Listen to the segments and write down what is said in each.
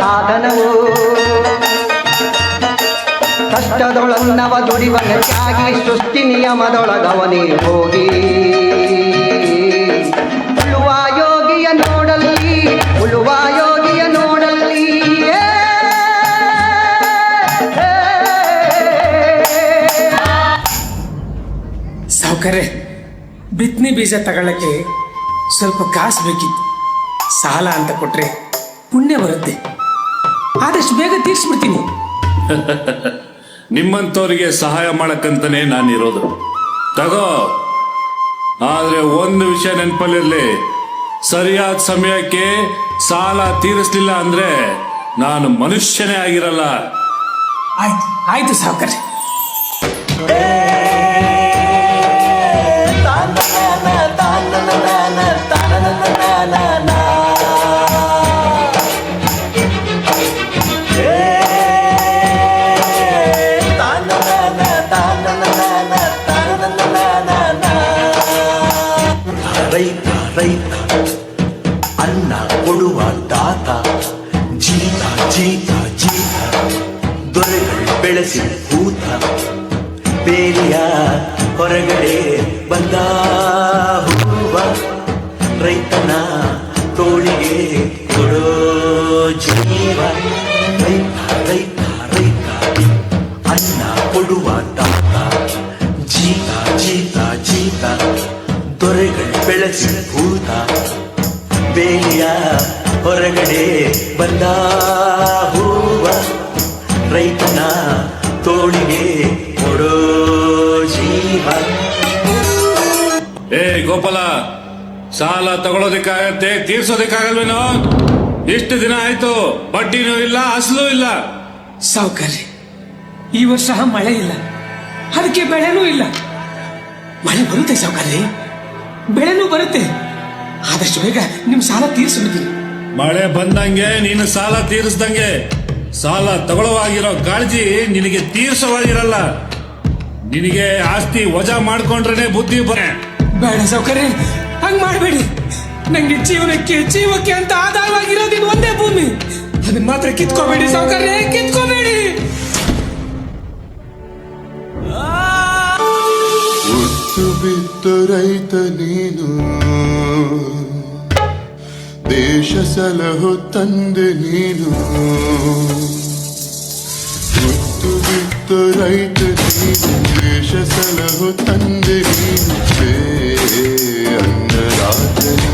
ಸಾಧನವು ಕಷ್ಟದೊಳನ್ನವ ದುಡಿವನ ತ್ಯಾಗಿ ಸೃಷ್ಟಿ ನಿಯಮದೊಳಗವನೇ ಹೋಗಿ ಉಳುವ ಯೋಗಿಯ ನೋಡಲ್ಲಿ ಉಳುವ ಯೋಗಿಯ ನೋಡಲ್ಲಿ ಸಾವುಕಾರೆ ಬಿತ್ತನೆ ಬೀಜ ತಗೊಳ್ಳಕ್ಕೆ ಸ್ವಲ್ಪ ಕಾಸು ಬೇಕಿತ್ತು. ಸಾಲ ಅಂತ ಕೊಟ್ರೆ ಪುಣ್ಯ ಬರುತ್ತೆ, ಆದಷ್ಟು ಬೇಗ ತೀರ್ಸ್ಬಿಡ್ತೀನಿ. ನಿಮ್ಮಂಥವ್ರಿಗೆ ಸಹಾಯ ಮಾಡಕ್ಕಂತಾನೆ ನಾನಿರೋದು. ತಗೋ, ಆದ್ರೆ ಒಂದು ವಿಷಯ ನೆನಪಲ್ಲಿರ್ಲಿ, ಸರಿಯಾದ ಸಮಯಕ್ಕೆ ಸಾಲ ತೀರಿಸ್ಲಿಲ್ಲ ಅಂದ್ರೆ ನಾನು ಮನುಷ್ಯನೇ ಆಗಿರಲ್ಲ. ಆಯ್ತು ಆಯ್ತು ಸಾವುಕಾರೆ. ರೈತ ರೈತ ಅನ್ನ ಕೊಡುವ ದಾತ, ಜೀತ ಜೀತ ಜೀತ ದೊರೆಗಳು ಬೆಳೆಸಿ ಭೂತ, ಬೇಲಿಯ ಹೊರಗಡೆ ಬಂದ ಹೂವ, ರೈತನ ತೋಳಿಗೆ ಕೊಡೋ ಜೀವ. ರೈತ ರೈತ ರೈತ ಅನ್ನ ಕೊಡುವ ದಾತ, ಜೀತ ಜೀತ ಜೀತ ದೊರೆಗಳು ಬೆಳೆಸಿ ಭೂತ, ಬೇಲಿಯ ಹೊರಗಡೆ ಬಂದ ಹೂವ, ರೈತನ ತೋಳಿಗೆ ಕೊಡೋ ಜೀವ. ಏ ಗೋಪಾಲ, ಸಾಲ ತಗೊಳ್ಳೋದಕ್ಕಾಗತ್ತೆ, ತೀರ್ಸೋದಕ್ಕಾಗಲ್ವೇನೋ? ಇಷ್ಟು ದಿನ ಆಯ್ತು, ಬಡ್ಡಿನೂ ಇಲ್ಲ, ಅಸಲು ಇಲ್ಲ. ಸಾವುಕಾರೆ, ಈ ವರ್ಷ ಮಳೆ ಇಲ್ಲ, ಅದಕ್ಕೆ ಬೆಳೆನೂ ಇಲ್ಲ. ಮಳೆ ಬರುತ್ತೆ ಸಾವುಕಾರೆ, ಬೆಳೆನೂ ಬರುತ್ತೆ. ಆದಷ್ಟು ಬೇಗ ನಿಮ್ ಸಾಲ ತೀರಿಸ್ಬಿಡ್ತೀನಿ. ಮಳೆ ಬಂದಂಗೆ ನೀನು ಸಾಲ ತೀರಿಸ್ದಂಗೆ. ಸಾಲ ತಗೊಳ್ಳೋವಾಗಿರೋ ಕಾಳಜಿ ನಿನಗೆ ತೀರ್ಸೋವಾಗಿರಲ್ಲ. ನಿನಗೆ ಆಸ್ತಿ ವಜಾ ಮಾಡ್ಕೊಂಡ್ರೆ ಬುದ್ಧಿ ಬೇಡ ಸಾವುಕಾರೆ, ಹಂಗ್ ಮಾಡಬೇಡಿ. ನಂಗೆ ಜೀವಕ್ಕೆ ಅಂತ ಆಧಾರವಾಗಿರೋದು ಇದು ಒಂದೇ ಭೂಮಿ, ಅದನ್ನ ಮಾತ್ರ ಕಿತ್ಕೋಬೇಡಿ ಸಾವುಕಾರೆ, ಕಿತ್ಕೋಬೇಡಿ. ಹುಟ್ಟು ಬಿತ್ತು ರೈತ ನೀನು, ದೇಶ ಸಲಹೋ ತಂದೆ ನೀನು. ಹುಟ್ಟು ಬಿತ್ತು ರೈತ ನೀನು, ದೇಶ ಸಲಹೋ ತಂದೆ ನೀನು. ಅನ್ನದಾತನೇ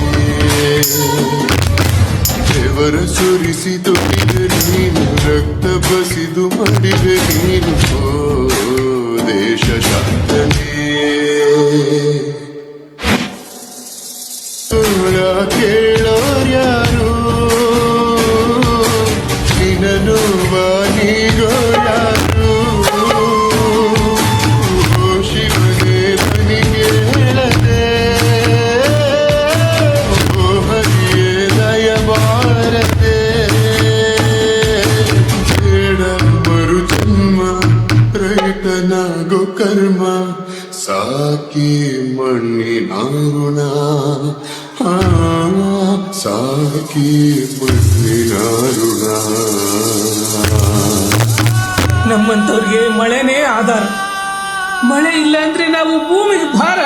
ದೇವರ ಸುರಿಸಿ ದುಡಿದೆ ನೀನು, ರಕ್ತ ಬಸಿದು ಮಡಿವೆ ನೀನು. ದೇಶ ಶಾಂತನೇ ಕೇಳೋರ್ಯಾರು ನಿನ್ನನು ಬಾನಿಗೋ ಯಾರು. ಶಿವನೇ ಧ್ವನಿಗೆ ಹೇಳದೆ, ಹರಿಯೇ ದಯ ಬಾರದೆ. ಬೇಡ ಮರು ಜನ್ಮ, ರೈತನಾಗೋ ಕರ್ಮ, ಸಾಕಿ ಮಣ್ಣಿನ ಋಣ, ಸಾಕಿ ಮಣ್ಣಿನ ಋಣ. ನಮ್ಮಂತವ್ರಿಗೆ ಮಳೆನೇ ಆಧಾರ. ಮಳೆ ಇಲ್ಲ ಅಂದ್ರೆ ನಾವು ಭೂಮಿಗೆ ಭಾರ.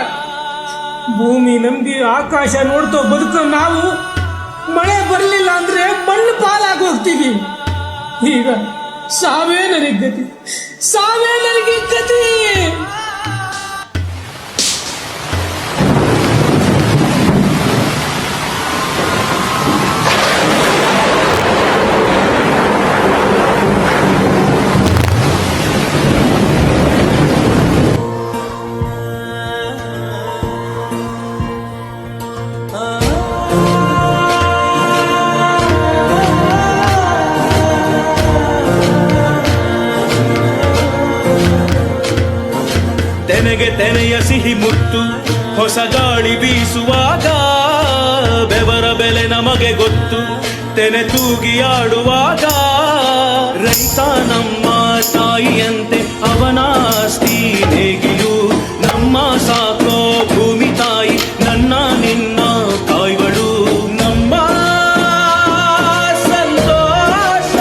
ಭೂಮಿ ನಂಬಿ ಆಕಾಶ ನೋಡ್ತೋ ಬದುಕೋ ನಾವು, ಮಳೆ ಬರಲಿಲ್ಲ ಅಂದ್ರೆ ಮಣ್ಣು ಪಾಲಾಗಿ ಹೋಗ್ತೀವಿ. ಈಗ ಸಾವೇ ನನಗೆ ಗತಿ, ಸಾವೇ ನನಗೆ ಗತಿ. ತೆನೆಯ ಸಿಹಿ ಮುತ್ತು ಹೊಸ ಗಾಳಿ ಬೀಸುವಾಗ, ಬೆವರ ಬೆಲೆ ನಮಗೆ ಗೊತ್ತು ತೆನೆ ತೂಗಿ ಆಡುವಾಗ. ರೈತ ನಮ್ಮ ತಾಯಿಯಂತೆ ಅವನಾಸ್ತಿ ನೇಗಿಲು, ನಮ್ಮ ಸಾಕೋ ಭೂಮಿ ತಾಯಿ ನನ್ನ ನಿನ್ನ ತಾಯಿಗಳು. ನಮ್ಮ ಸಂತೋಷ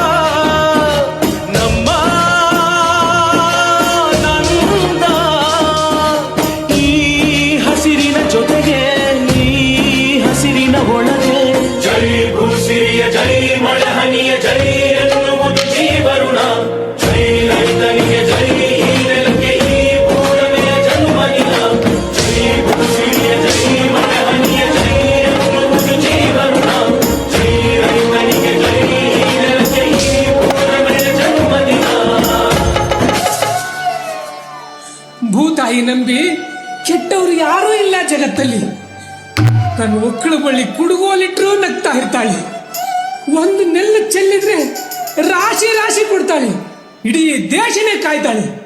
ನಂಬಿ ಕೆಟ್ಟವರು ಯಾರೂ ಇಲ್ಲ ಜಗತ್ತಲ್ಲಿ. ತನ್ನ ಒಕ್ಕಳು ಬಳ್ಳಿ ಕುಡುಗೋಲಿಟ್ರೂ ನಗ್ತಾ ಇರ್ತಾಳೆ. ಒಂದು ನೆಲ್ಲು ಚೆಲ್ಲಿದ್ರೆ ರಾಶಿ ರಾಶಿ ಕೊಡ್ತಾಳೆ. ಇಡೀ ದೇಶನೇ ಕಾಯ್ತಾಳೆ.